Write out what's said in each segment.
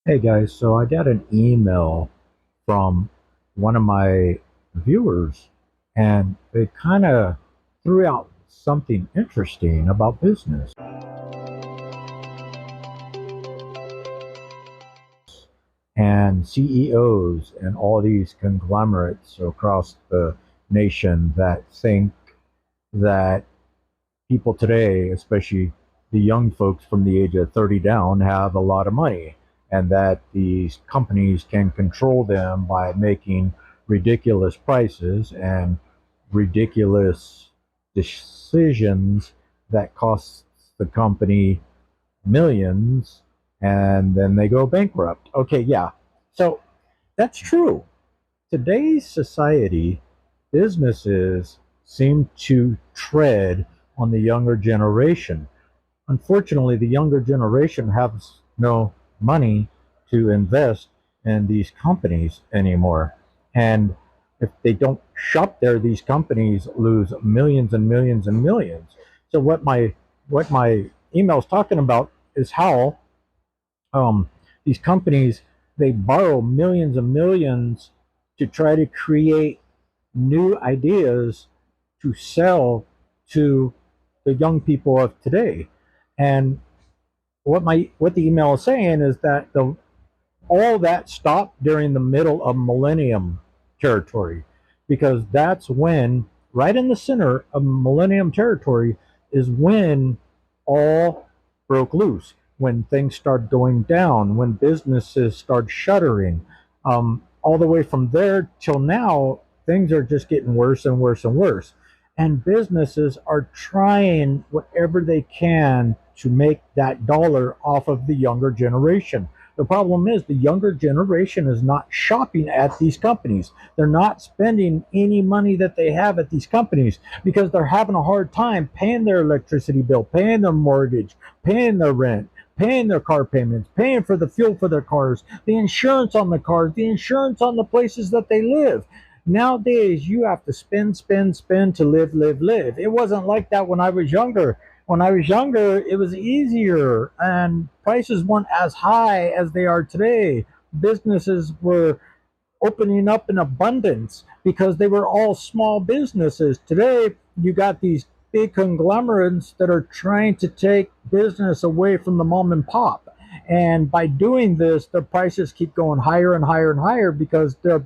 Hey guys, so I got an email from one of my viewers, and they kind of threw out something interesting about business and CEOs and all these conglomerates across the nation that think that people today, especially the young folks from the age of 30 down, have a lot of money, and that these companies can control them by making ridiculous prices and ridiculous decisions that cost the company millions, and then they go bankrupt. Okay, yeah. So that's true. Today's society, businesses seem to tread on the younger generation. Unfortunately, the younger generation has no money to invest in these companies anymore. And if they don't shop there, these companies lose millions and millions and millions. So what my email is talking about is how these companies, they borrow millions and millions to try to create new ideas to sell to the young people of today. And what the email is saying is that the all that stopped during the middle of millennium territory, because that's when, right in the center of millennium territory, is when all broke loose, when things started going down, when businesses started shuttering. All the way from there till now, things are just getting worse and worse and worse. And businesses are trying whatever they can to make that dollar off of the younger generation. The problem is the younger generation is not shopping at these companies. They're not spending any money that they have at these companies because they're having a hard time paying their electricity bill, paying their mortgage, paying their rent, paying their car payments, paying for the fuel for their cars, the insurance on the cars, the insurance on the places that they live. Nowadays, you have to spend, spend, spend to live, live, live. It wasn't like that when I was younger. When I was younger, it was easier and prices weren't as high as they are today. Businesses were opening up in abundance because they were all small businesses. Today, you got these big conglomerates that are trying to take business away from the mom and pop. And by doing this, the prices keep going higher and higher and higher because they're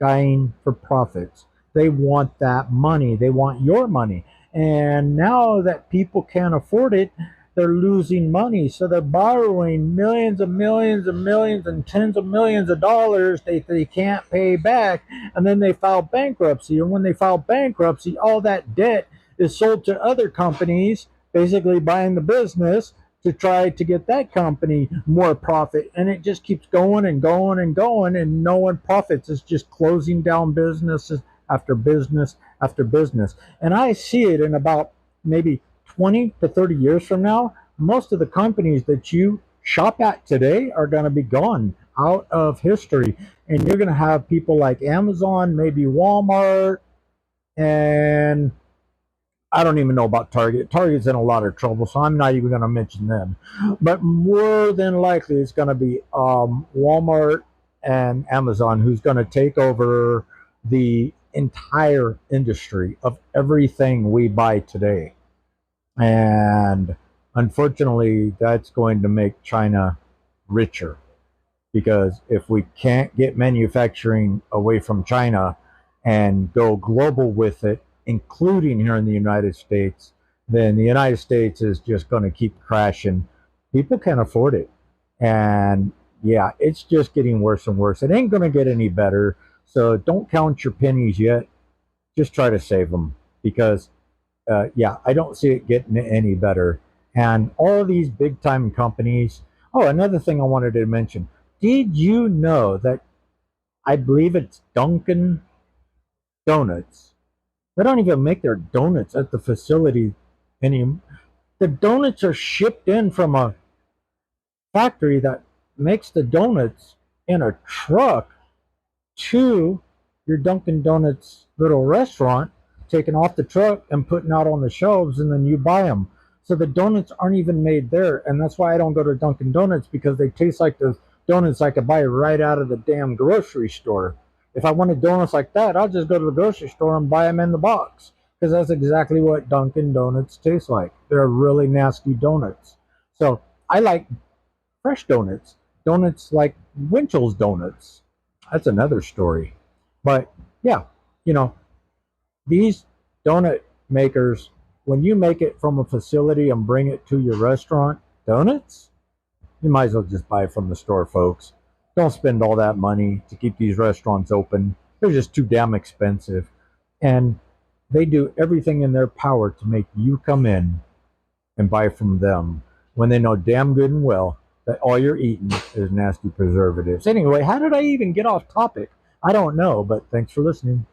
dying for profits. They want that money. They want your money. And now that people can't afford it, they're losing money. So they're borrowing millions and millions and millions and tens of millions of dollars they can't pay back. And then they file bankruptcy. And when they file bankruptcy, all that debt is sold to other companies, basically buying the business to try to get that company more profit. And it just keeps going and going and going, and no one profits. It's just closing down businesses after business after business. And I see it in about maybe 20 to 30 years from now. Most of the companies that you shop at today are going to be gone out of history. And you're going to have people like Amazon, maybe Walmart, and I don't even know about Target. Target's in a lot of trouble, so I'm not even going to mention them. But more than likely, it's going to be Walmart and Amazon who's going to take over the entire industry of everything we buy today. And unfortunately, that's going to make China richer, because if we can't get manufacturing away from China and go global with it, including here in the United States, then the United States is just going to keep crashing. People can't afford it. And yeah, it's just getting worse and worse. It ain't going to get any better. So don't count your pennies yet. Just try to save them, because, yeah, I don't see it getting any better. And all these big time companies. Oh, another thing I wanted to mention. Did you know that I believe it's Dunkin' Donuts? They don't even make their donuts at the facility anymore. The donuts are shipped in from a factory that makes the donuts in a truck to your Dunkin' Donuts little restaurant, taken off the truck and putting out on the shelves, and then you buy them. So the donuts aren't even made there, and that's why I don't go to Dunkin' Donuts, because they taste like donuts I could buy right out of the damn grocery store. If I wanted donuts like that, I'll just go to the grocery store and buy them in the box because that's exactly what Dunkin' Donuts taste like. They're really nasty donuts. So I like fresh donuts, donuts like Winchell's Donuts. That's another story. But yeah, you know, these donut makers, when you make it from a facility and bring it to your restaurant, donuts, you might as well just buy it from the store, folks. Don't spend all that money to keep these restaurants open. They're just too damn expensive. And they do everything in their power to make you come in and buy from them when they know damn good and well that all you're eating is nasty preservatives. Anyway, how did I even get off topic? I don't know, but thanks for listening.